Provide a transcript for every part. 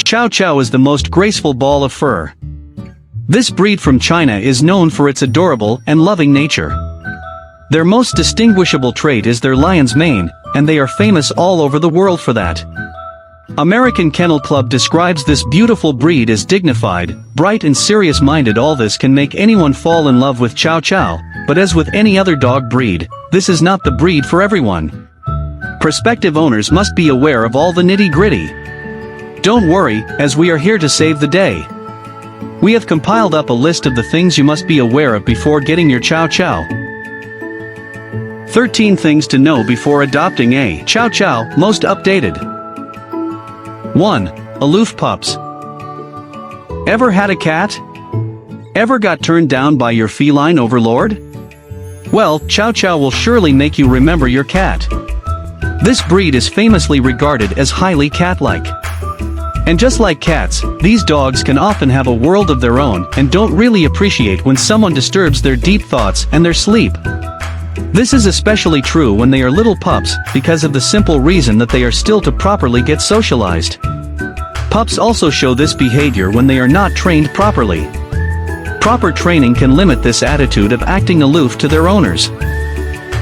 Chow Chow is the most graceful ball of fur. This breed from China is known for its adorable and loving nature. Their most distinguishable trait is their lion's mane, and they are famous all over the world for that. American Kennel Club describes this beautiful breed as dignified, bright and serious-minded. All this can make anyone fall in love with Chow Chow, but as with any other dog breed, this is not the breed for everyone. Prospective owners must be aware of all the nitty-gritty. Don't worry, as we are here to save the day. We have compiled up a list of the things you must be aware of before getting your Chow Chow. 13 things to know before adopting a Chow Chow, most updated. 1. Aloof Pups. Ever had a cat? Ever got turned down by your feline overlord? Well, Chow Chow will surely make you remember your cat. This breed is famously regarded as highly cat-like. And just like cats, these dogs can often have a world of their own and don't really appreciate when someone disturbs their deep thoughts and their sleep. This is especially true when they are little pups, because of the simple reason that they are still to properly get socialized. Pups also show this behavior when they are not trained properly. Proper training can limit this attitude of acting aloof to their owners.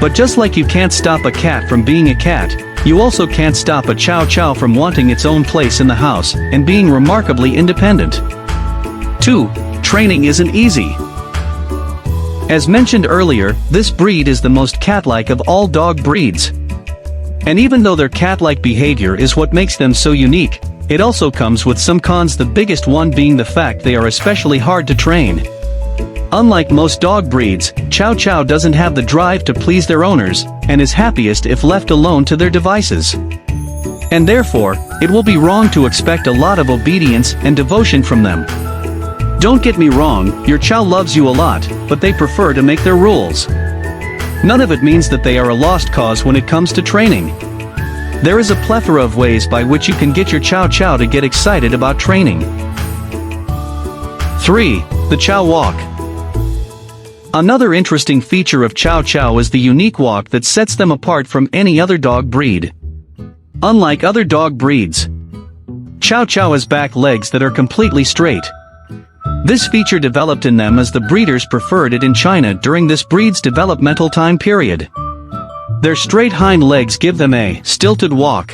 But just like you can't stop a cat from being a cat, you also can't stop a Chow Chow from wanting its own place in the house and being remarkably independent. 2. Training isn't easy. As mentioned earlier, this breed is the most cat-like of all dog breeds. And even though their cat-like behavior is what makes them so unique, it also comes with some cons, the biggest one being the fact they are especially hard to train. Unlike most dog breeds, Chow Chow doesn't have the drive to please their owners, and is happiest if left alone to their devices. And therefore, it will be wrong to expect a lot of obedience and devotion from them. Don't get me wrong, your Chow loves you a lot, but they prefer to make their rules. None of it means that they are a lost cause when it comes to training. There is a plethora of ways by which you can get your Chow Chow to get excited about training. 3. The Chow Walk. Another interesting feature of Chow Chow is the unique walk that sets them apart from any other dog breed. Unlike other dog breeds, Chow Chow has back legs that are completely straight. This feature developed in them as the breeders preferred it in China during this breed's developmental time period. Their straight hind legs give them a stilted walk.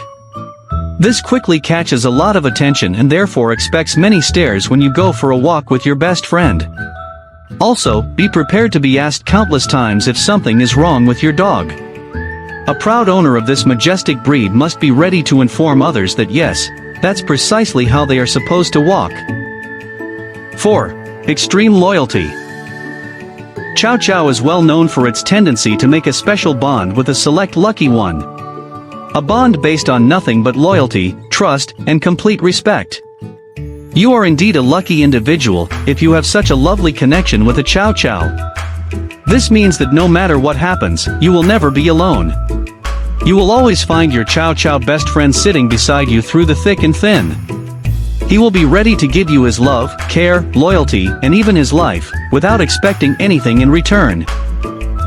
This quickly catches a lot of attention and therefore expects many stares when you go for a walk with your best friend. Also, be prepared to be asked countless times if something is wrong with your dog. A proud owner of this majestic breed must be ready to inform others that yes, that's precisely how they are supposed to walk. 4. Extreme loyalty. Chow Chow is well known for its tendency to make a special bond with a select lucky one. A bond based on nothing but loyalty, trust, and complete respect. You are indeed a lucky individual if you have such a lovely connection with a Chow Chow. This means that no matter what happens, you will never be alone. You will always find your Chow Chow best friend sitting beside you through the thick and thin. He will be ready to give you his love, care, loyalty, and even his life, without expecting anything in return.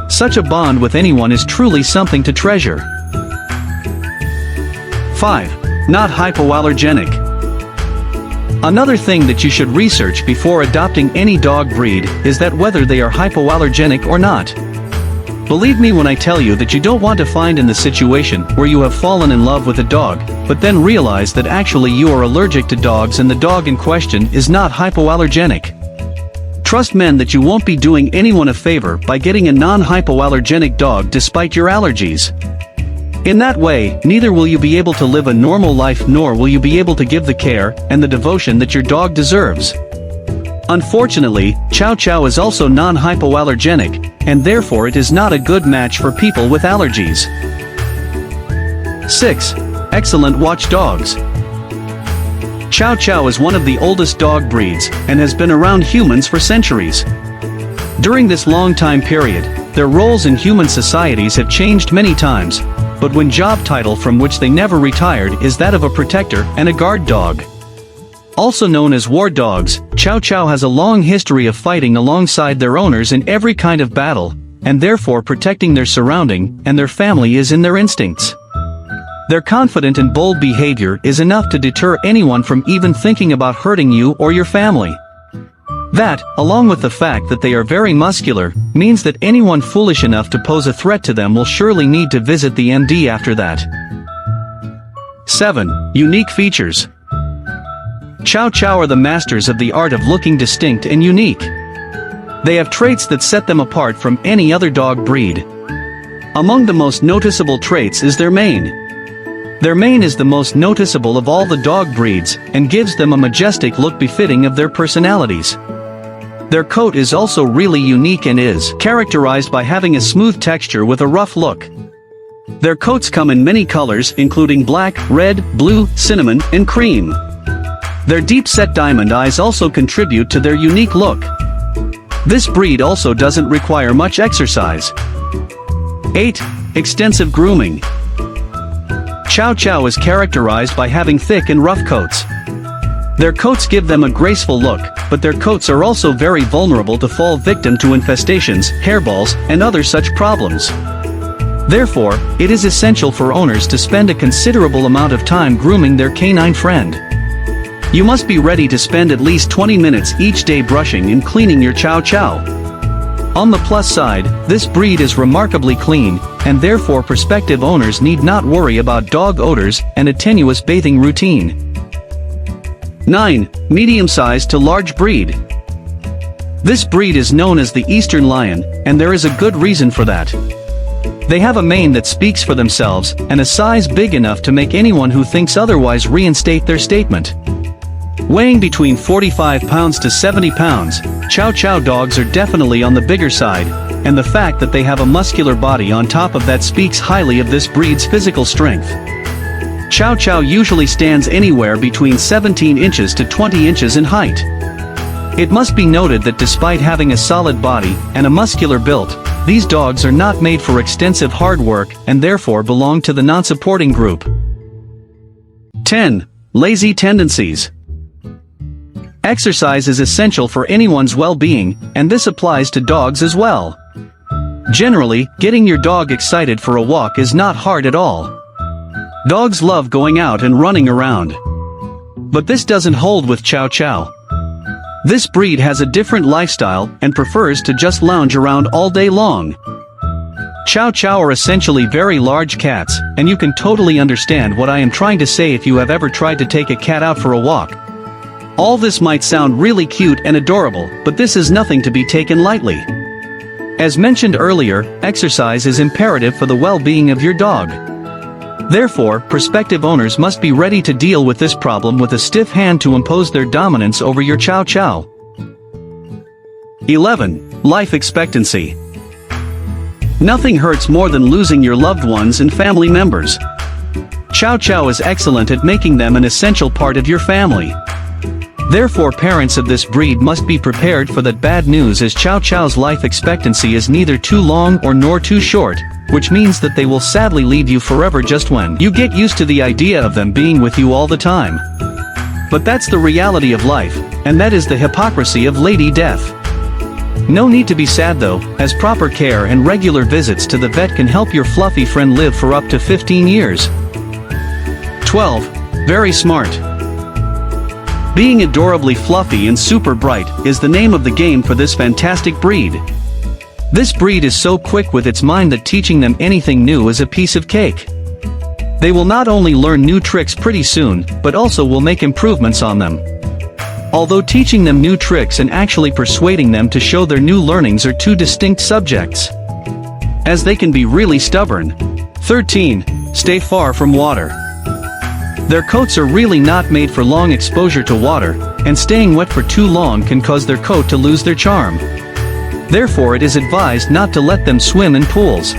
Such a bond with anyone is truly something to treasure. 5. Not hypoallergenic. Another thing that you should research before adopting any dog breed is that whether they are hypoallergenic or not. Believe me when I tell you that you don't want to find in the situation where you have fallen in love with a dog, but then realize that actually you are allergic to dogs and the dog in question is not hypoallergenic. Trust men that you won't be doing anyone a favor by getting a non-hypoallergenic dog despite your allergies. In that way, neither will you be able to live a normal life nor will you be able to give the care and the devotion that your dog deserves. Unfortunately, Chow Chow is also non-hypoallergenic, and therefore it is not a good match for people with allergies. 6. Excellent watchdogs. Chow Chow is one of the oldest dog breeds, and has been around humans for centuries. During this long time period, their roles in human societies have changed many times, but one job title from which they never retired is that of a protector and a guard dog. Also known as war dogs, Chow Chow has a long history of fighting alongside their owners in every kind of battle, and therefore protecting their surrounding and their family is in their instincts. Their confident and bold behavior is enough to deter anyone from even thinking about hurting you or your family. That, along with the fact that they are very muscular, means that anyone foolish enough to pose a threat to them will surely need to visit the MD after that. 7. Unique features. Chow Chow are the masters of the art of looking distinct and unique. They have traits that set them apart from any other dog breed. Among the most noticeable traits is their mane. Their mane is the most noticeable of all the dog breeds, and gives them a majestic look befitting of their personalities. Their coat is also really unique and is characterized by having a smooth texture with a rough look. Their coats come in many colors including black, red, blue, cinnamon, and cream. Their deep-set diamond eyes also contribute to their unique look. This breed also doesn't require much exercise. 8. Extensive grooming. Chow Chow is characterized by having thick and rough coats. Their coats give them a graceful look, but their coats are also very vulnerable to fall victim to infestations, hairballs, and other such problems. Therefore, it is essential for owners to spend a considerable amount of time grooming their canine friend. You must be ready to spend at least 20 minutes each day brushing and cleaning your Chow Chow. On the plus side, this breed is remarkably clean, and therefore prospective owners need not worry about dog odors and a tenuous bathing routine. 9. Medium-sized to large breed. This breed is known as the Eastern Lion, and there is a good reason for that. They have a mane that speaks for themselves, and a size big enough to make anyone who thinks otherwise reinstate their statement. Weighing between 45 pounds to 70 pounds, Chow Chow dogs are definitely on the bigger side, and the fact that they have a muscular body on top of that speaks highly of this breed's physical strength. Chow Chow usually stands anywhere between 17 inches to 20 inches in height. It must be noted that despite having a solid body and a muscular build, these dogs are not made for extensive hard work and therefore belong to the non-supporting group. 10. Lazy tendencies. Exercise is essential for anyone's well-being, and this applies to dogs as well. Generally, getting your dog excited for a walk is not hard at all. Dogs love going out and running around. But this doesn't hold with Chow Chow. This breed has a different lifestyle and prefers to just lounge around all day long. Chow Chow are essentially very large cats, and you can totally understand what I am trying to say if you have ever tried to take a cat out for a walk. All this might sound really cute and adorable, but this is nothing to be taken lightly. As mentioned earlier, exercise is imperative for the well-being of your dog. Therefore, prospective owners must be ready to deal with this problem with a stiff hand to impose their dominance over your Chow Chow. 11. Life expectancy. Nothing hurts more than losing your loved ones and family members. Chow Chow is excellent at making them an essential part of your family. Therefore, parents of this breed must be prepared for that bad news, as Chow Chow's life expectancy is neither too long nor too short, which means that they will sadly leave you forever just when you get used to the idea of them being with you all the time. But that's the reality of life, and that is the hypocrisy of Lady Death. No need to be sad though, as proper care and regular visits to the vet can help your fluffy friend live for up to 15 years. 12. Very smart. Being adorably fluffy and super bright is the name of the game for this fantastic breed. This breed is so quick with its mind that teaching them anything new is a piece of cake. They will not only learn new tricks pretty soon, but also will make improvements on them. Although teaching them new tricks and actually persuading them to show their new learnings are two distinct subjects, as they can be really stubborn. 13. Stay far from water. Their coats are really not made for long exposure to water, and staying wet for too long can cause their coat to lose their charm. Therefore, it is advised not to let them swim in pools.